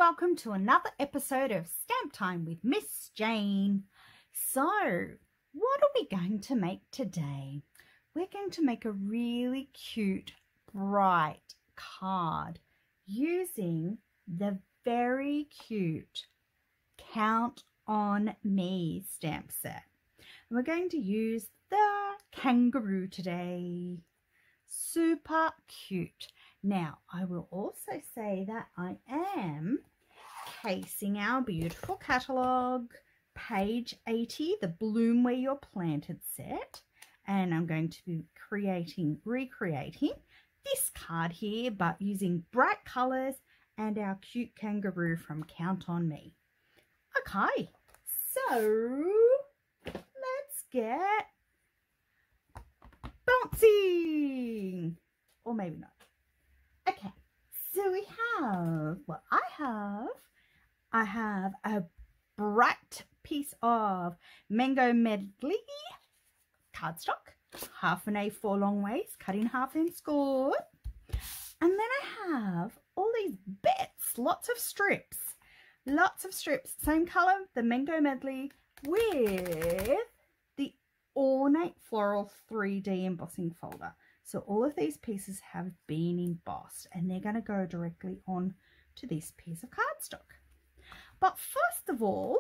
welcome to another episode of Stamp Time with Miss Jane. So, what are we going to make today? We're going to make a really cute, bright card using the very cute Count on Me stamp set. And we're going to use the Kangaroo today. Super cute. Now, I will also say that I am casing our beautiful catalogue, page 80, the Bloom Where You're Planted set. And I'm going to be recreating this card here, but using bright colours and our cute kangaroo from Count on Me. Okay, so let's get bouncing. Or maybe not. Okay, so we have, well, I have a bright piece of Mango Medley cardstock, half an A4 long ways, cut in half and scored. And then I have all these bits, lots of strips, same colour, the Mango Medley with the Ornate Floral 3D embossing folder. So all of these pieces have been embossed and they're going to go directly on to this piece of cardstock. But first of all,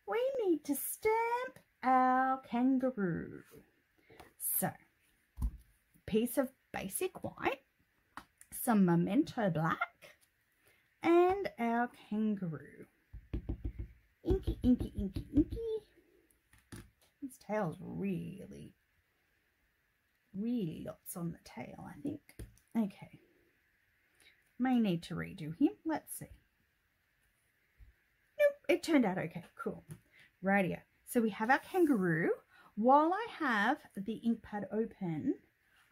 we need to stamp our kangaroo. So, piece of basic white, some Memento black, and our kangaroo. Inky, inky, inky, inky. His tail's really lots on the tail, I think. Okay. May need to redo him. Let's see. Nope, it turned out okay. Cool. Rightio. So we have our kangaroo. While I have the ink pad open,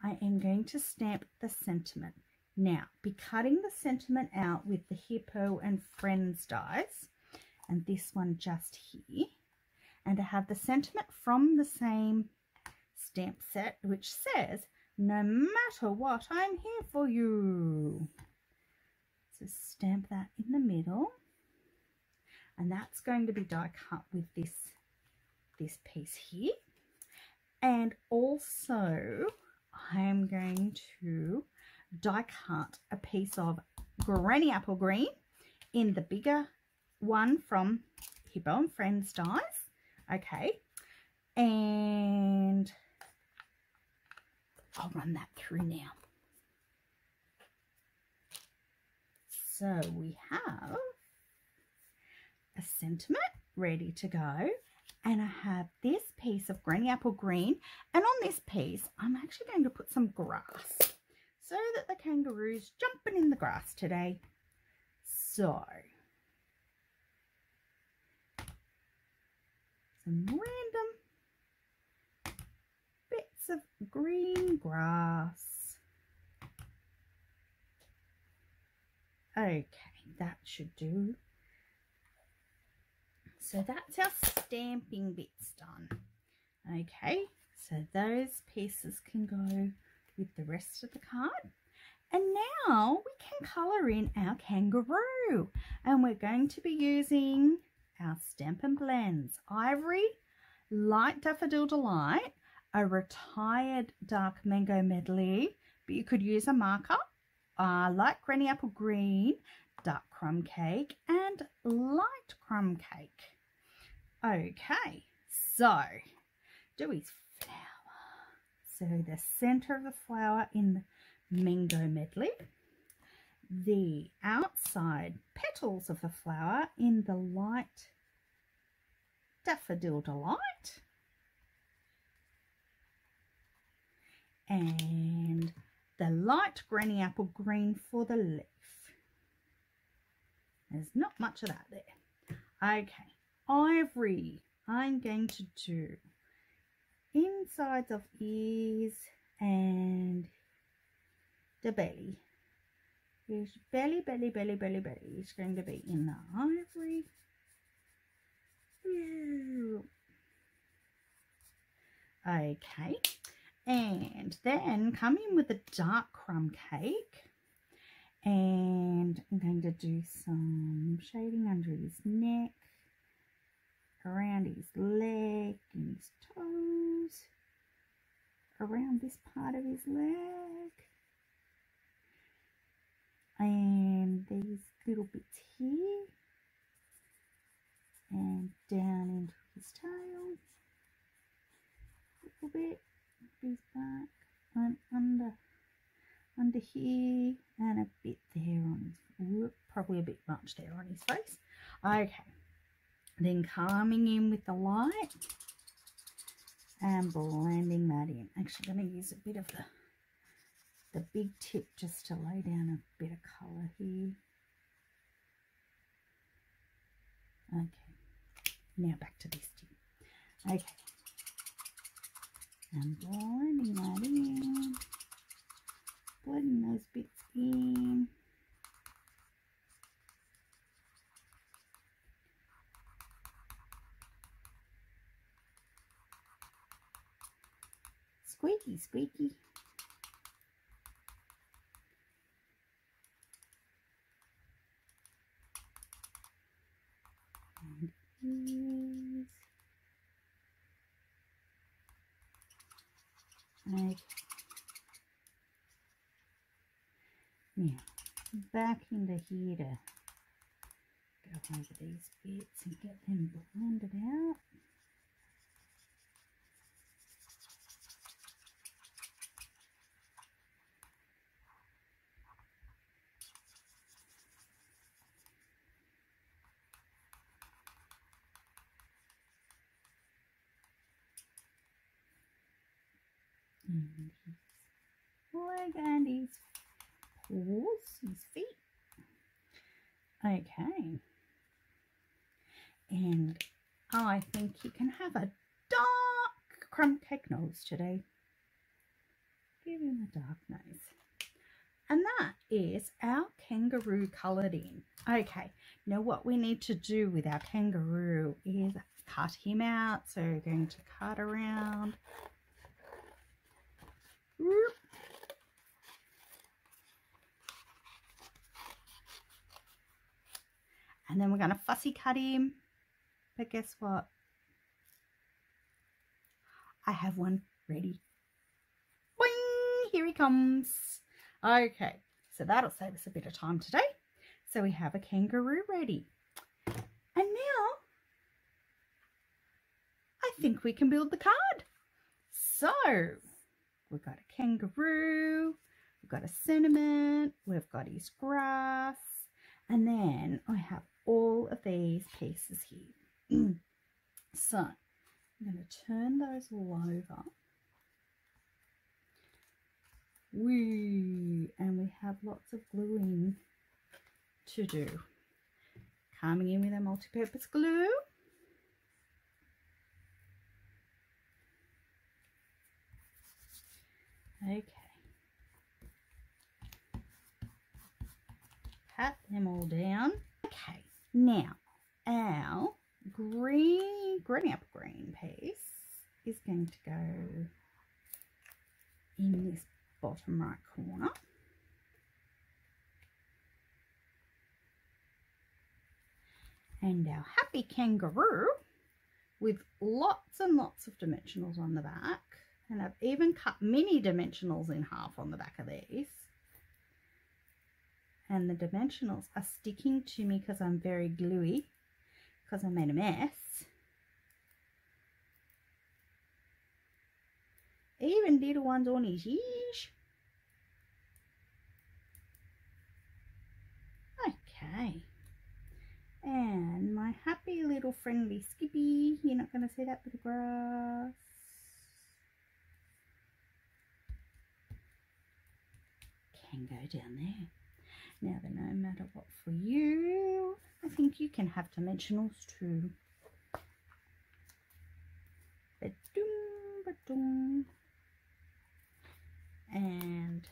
I am going to stamp the sentiment. Now, be cutting the sentiment out with the Hippo and Friends dies, and this one just here. And I have the sentiment from the same stamp set, which says, no matter what, I'm here for you. So stamp that in the middle, and that's going to be die cut with this piece here. And also I'm going to die cut a piece of Granny Apple Green in the bigger one from Hippo and Friends dies. Okay, and I'll run that through now. So we have a sentiment ready to go, and I have this piece of Granny Apple Green, and on this piece I'm actually going to put some grass so that the kangaroo's jumping in the grass today. So some random bits of green grass. Okay, that should do. So that's our stamping bits done. Okay, so those pieces can go with the rest of the card. And now we can colour in our kangaroo. And we're going to be using our Stampin' Blends Ivory, Light Daffodil Delight, a Retired Dark Mango Medley, but you could use a marker, Light Granny Apple Green, Dark Crumb Cake, and Light Crumb Cake. Okay, so Dewey's flower. So the centre of the flower in the Mango Medley, the outside petals of the flower in the Light Daffodil Delight, and the Light Granny Apple Green for the leaf. There's not much of that there. Okay, ivory. I'm going to do insides of ears and the belly. Here's belly, belly, belly, belly, belly. It's going to be in the ivory. Okay, and then come in with the dark crumb cake, And I'm going to do some shading under his neck, around his leg and his toes, around this part of his leg, and these little bits here, and down into his tail, a little bit, his back, and under here, and a bit there on his, probably a bit much there on his face. Okay, then coming in with the light and blending that in. Actually going to use a bit of the big tip just to lay down a bit of colour here. Okay, now back to this tip. Okay, and blending that in, blending those bits in. Squeaky, squeaky. And ears. Okay. Now, back into here to go over these bits and get them blended out. And his leg and his paws, his feet. Okay. And I think you can have a dark crumb cake nose today. Give him a dark nose. And that is our kangaroo coloured in. Okay, now what we need to do with our kangaroo is cut him out. So we're going to cut around. And then we're going to fussy cut him. But guess what? I have one ready. Boing! Here he comes. Okay, so that'll save us a bit of time today. So we have a kangaroo ready. And now, I think we can build the card. So, we've got a kangaroo, we've got a sentiment, we've got his grass, and then I have all of these pieces here. So, I'm going to turn those all over. And we have lots of gluing to do. Coming in with a multi-purpose glue. Okay. Pat them all down. Okay, now our green apple green piece is going to go in this bottom right corner. And our happy kangaroo with lots and lots of dimensionals on the back. And I've even cut mini dimensionals in half on the back of these. And the dimensionals are sticking to me because I'm very gluey, because I made a mess. Even little ones on his ears. Okay. And my happy little friendly Skippy. You're not going to see that bit of grass. Can go down there. Now then, no matter what for you, I think you can have dimensionals too. Ba-doom, ba-doom. And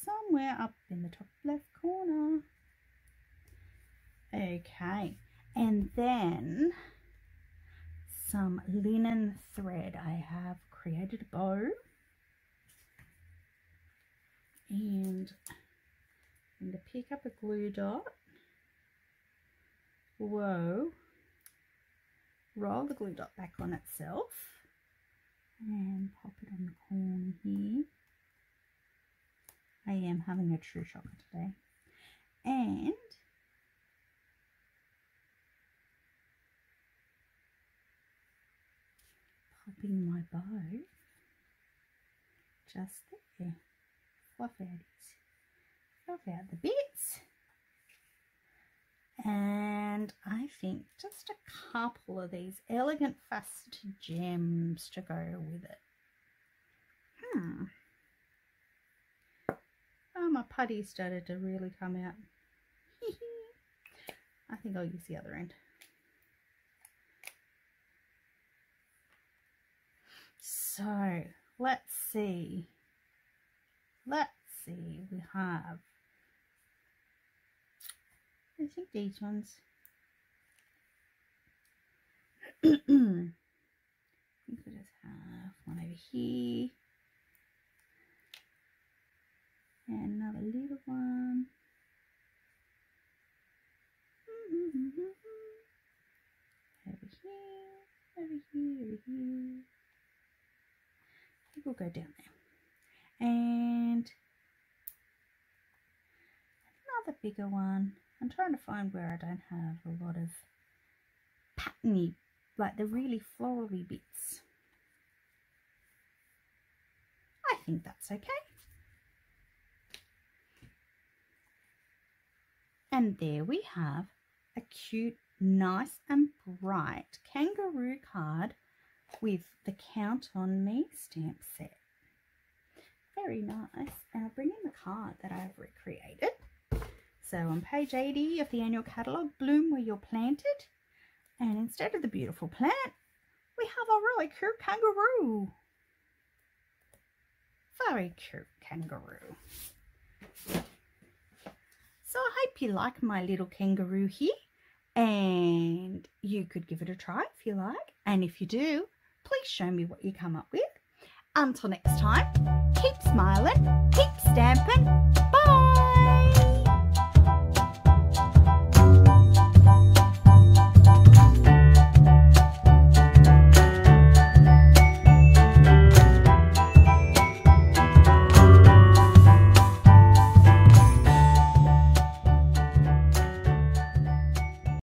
somewhere up in the top left corner. Okay, and then some linen thread. I have created a bow And I'm going to pick up a glue dot. Whoa. Roll the glue dot back on itself. And pop it on the corner here. I am having a true shocker today. And popping my bow just there. Fluff out the bits. And I think just a couple of these elegant faceted gems to go with it. Oh, my putty started to really come out. I think I'll use the other end. So let's see. We have, I think these ones. I think we just have one over here. And another little one. Over here, over here, over here. I think we'll go down there. And another bigger one. I'm trying to find where I don't have a lot of patterny, like the really florally bits. I think that's okay. And there we have a cute, nice and bright kangaroo card with the Count on Me stamp set. Very nice. And I'll bring in the card that I've recreated. So on page 80 of the annual catalogue, bloom where you're planted. And instead of the beautiful plant, we have a really cute kangaroo. Very cute kangaroo. So I hope you like my little kangaroo here, and you could give it a try if you like. And if you do, please show me what you come up with. Until next time, keep smiling, keep stamping. Bye!